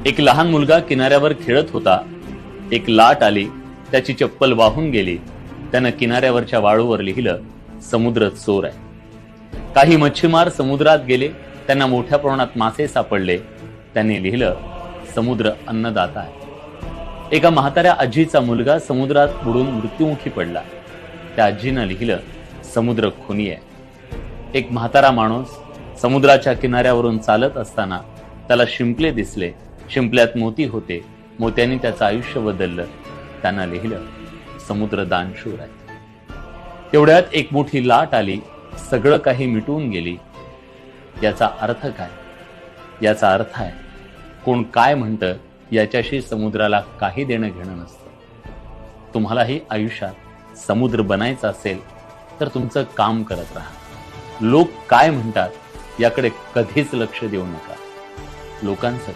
एक लहान मुलगा किनाऱ्यावर खेळत होता. एक लाट आली, त्याची चप्पल वाहून गेली. त्यानं किनाऱ्यावरच्या वाळूवर लिहिलं, समुद्र चोर आहे. काही मच्छीमार समुद्रात गेले, त्यांना मोठ्या प्रमाणात मासे सापडले. त्यांनी लिहिलं, समुद्र अन्नदाता आहे. एका म्हाताऱ्या आजीचा मुलगा समुद्रात बुडून मृत्युमुखी पडला. त्या आजीनं लिहिलं, समुद्र खुनी आहे. एक म्हातारा माणूस समुद्राच्या किनाऱ्यावरून चालत असताना त्याला शिंपले दिसले. शिंपल्यात मोती होते. मोत्यांनी त्याचं आयुष्य बदललं. त्यानं लिहिलं, समुद्र दानशूर आहे. तेवढ्यात एक मोठी लाट आली, सगळं काही मिटून गेली. याचा अर्थ काय? याचा अर्थ आहे, कोण काय म्हणतं याच्याशी समुद्राला काही देणं घेणं नसतं. तुम्हालाही आयुष्यात समुद्र बनायचं असेल तर तुमचं काम करत राहा. लोक काय म्हणतात याकडे कधीच लक्ष देऊ नका. लोकांचं